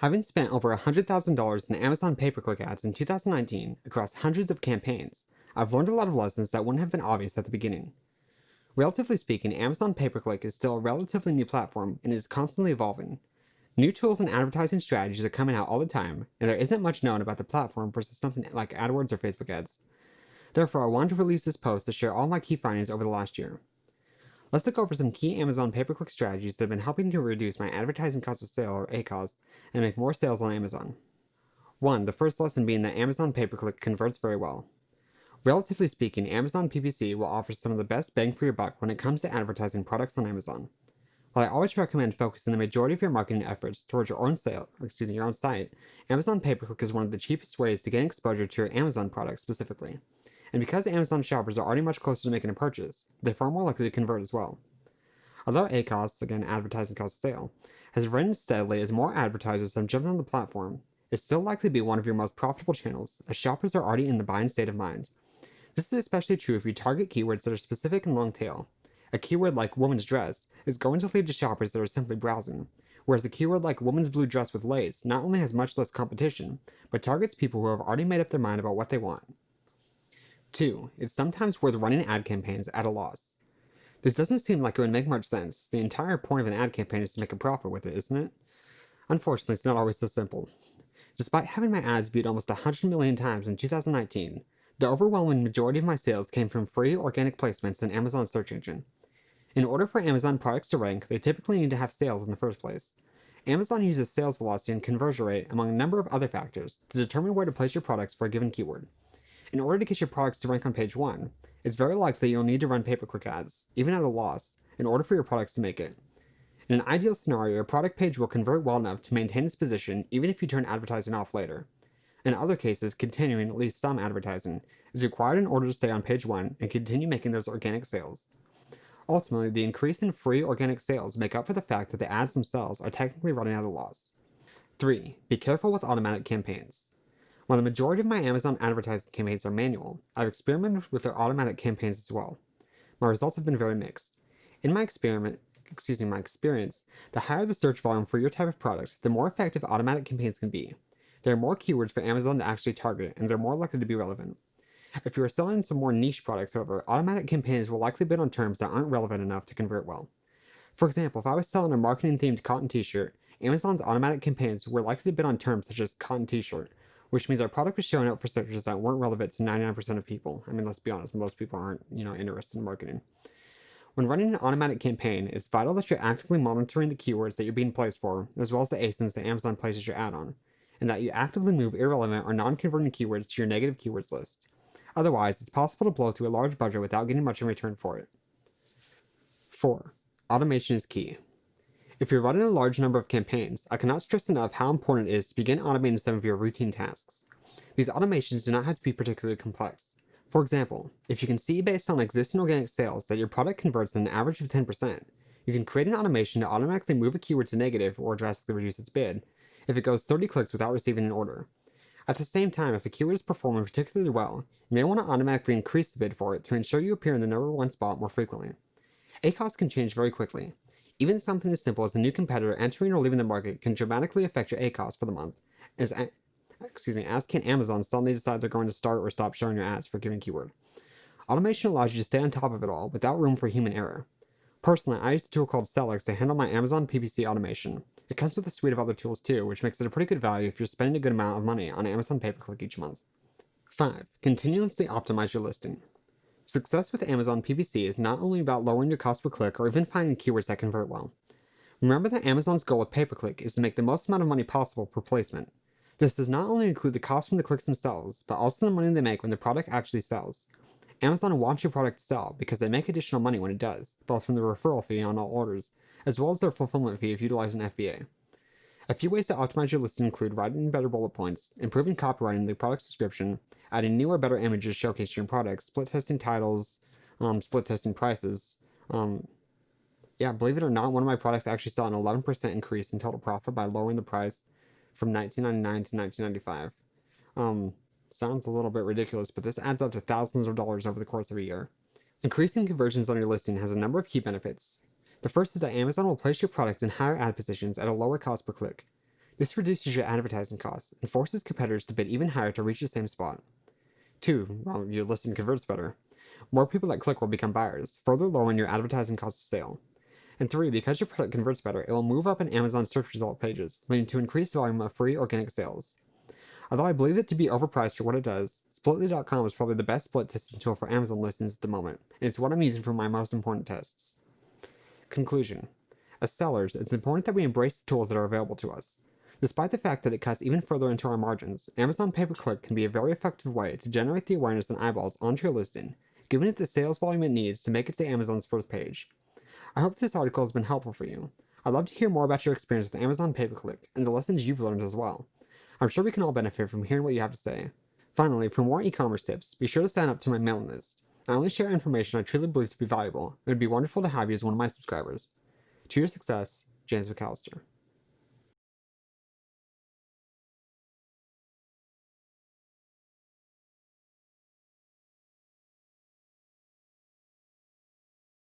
Having spent over $100,000 in Amazon pay-per-click ads in 2019 across hundreds of campaigns, I've learned a lot of lessons that wouldn't have been obvious at the beginning. Relatively speaking, Amazon pay-per-click is still a relatively new platform and is constantly evolving. New tools and advertising strategies are coming out all the time, and there isn't much known about the platform versus something like AdWords or Facebook ads. Therefore, I wanted to release this post to share all my key findings over the last year. Let's look over some key Amazon pay-per-click strategies that have been helping to reduce my advertising cost of sale, or ACoS, and make more sales on Amazon. 1. The first lesson being that Amazon pay-per-click converts very well. Relatively speaking, Amazon PPC will offer some of the best bang for your buck when it comes to advertising products on Amazon. While I always recommend focusing the majority of your marketing efforts towards your own your own site, Amazon pay-per-click is one of the cheapest ways to gain exposure to your Amazon products specifically. And because Amazon shoppers are already much closer to making a purchase, they're far more likely to convert as well. Although ACoS, again advertising cost of sale, has risen steadily as more advertisers have jumped on the platform, it's still likely to be one of your most profitable channels, as shoppers are already in the buying state of mind. This is especially true if you target keywords that are specific and long tail. A keyword like woman's dress is going to lead to shoppers that are simply browsing, whereas a keyword like woman's blue dress with lace not only has much less competition, but targets people who have already made up their mind about what they want. 2. It's sometimes worth running ad campaigns at a loss. This doesn't seem like it would make much sense. The entire point of an ad campaign is to make a profit with it, isn't it? Unfortunately, it's not always so simple. Despite having my ads viewed almost 100 million times in 2019, the overwhelming majority of my sales came from free organic placements in Amazon's search engine. In order for Amazon products to rank, they typically need to have sales in the first place. Amazon uses sales velocity and conversion rate among a number of other factors to determine where to place your products for a given keyword. In order to get your products to rank on page 1, it's very likely you'll need to run pay-per-click ads, even at a loss, in order for your products to make it. In an ideal scenario, your product page will convert well enough to maintain its position even if you turn advertising off later. In other cases, continuing at least some advertising is required in order to stay on page 1 and continue making those organic sales. Ultimately, the increase in free organic sales make up for the fact that the ads themselves are technically running at a loss. 3. Be careful with automatic campaigns. While the majority of my Amazon advertising campaigns are manual, I've experimented with their automatic campaigns as well. My results have been very mixed. In my experience, the higher the search volume for your type of product, the more effective automatic campaigns can be. There are more keywords for Amazon to actually target, and they're more likely to be relevant. If you are selling some more niche products, however, automatic campaigns will likely bid on terms that aren't relevant enough to convert well. For example, if I was selling a marketing-themed cotton t-shirt, Amazon's automatic campaigns were likely to bid on terms such as cotton t-shirt, which means our product was showing up for searches that weren't relevant to 99% of people. I mean, let's be honest, most people aren't, interested in marketing. When running an automatic campaign, it's vital that you're actively monitoring the keywords that you're being placed for, as well as the ASINs that Amazon places your ad on, and that you actively move irrelevant or non-converting keywords to your negative keywords list. Otherwise, it's possible to blow through a large budget without getting much in return for it. 4. Automation is key. If you're running a large number of campaigns, I cannot stress enough how important it is to begin automating some of your routine tasks. These automations do not have to be particularly complex. For example, if you can see based on existing organic sales that your product converts at an average of 10%, you can create an automation to automatically move a keyword to negative or drastically reduce its bid if it goes 30 clicks without receiving an order. At the same time, if a keyword is performing particularly well, you may want to automatically increase the bid for it to ensure you appear in the number 1 spot more frequently. ACoS can change very quickly. Even something as simple as a new competitor entering or leaving the market can dramatically affect your ACoS for the month, as can Amazon suddenly decide they're going to start or stop showing your ads for a given keyword. Automation allows you to stay on top of it all without room for human error. Personally, I use a tool called Celix to handle my Amazon PPC automation. It comes with a suite of other tools too, which makes it a pretty good value if you're spending a good amount of money on Amazon pay-per-click each month. 5. Continuously optimize your listing. Success with Amazon PPC is not only about lowering your cost per click or even finding keywords that convert well. Remember that Amazon's goal with pay-per-click is to make the most amount of money possible per placement. This does not only include the cost from the clicks themselves, but also the money they make when the product actually sells. Amazon wants your product to sell because they make additional money when it does, both from the referral fee on all orders, as well as their fulfillment fee if utilizing FBA. A few ways to optimize your listing include writing better bullet points, improving copywriting in the product's description, adding new or better images showcasing your product, split testing titles, split testing prices. Believe it or not, one of my products actually saw an 11% increase in total profit by lowering the price from $19.99 to $19.95. Sounds a little bit ridiculous, but this adds up to thousands of dollars over the course of a year. Increasing conversions on your listing has a number of key benefits. The first is that Amazon will place your product in higher ad positions at a lower cost per click. This reduces your advertising costs and forces competitors to bid even higher to reach the same spot. 2. Well, your listing converts better. More people that click will become buyers, further lowering your advertising cost of sale. And 3. Because your product converts better, it will move up in Amazon search result pages, leading to increased volume of free organic sales. Although I believe it to be overpriced for what it does, Splitly.com is probably the best split testing tool for Amazon listings at the moment, and it's what I'm using for my most important tests. Conclusion. As sellers, it's important that we embrace the tools that are available to us. Despite the fact that it cuts even further into our margins, Amazon pay-per-click can be a very effective way to generate the awareness and eyeballs onto your listing, giving it the sales volume it needs to make it to Amazon's first page. I hope this article has been helpful for you. I'd love to hear more about your experience with Amazon pay-per-click and the lessons you've learned as well. I'm sure we can all benefit from hearing what you have to say. Finally, for more e-commerce tips, be sure to sign up to my mailing list. I only share information I truly believe to be valuable. It would be wonderful to have you as one of my subscribers. To your success, James McAllister.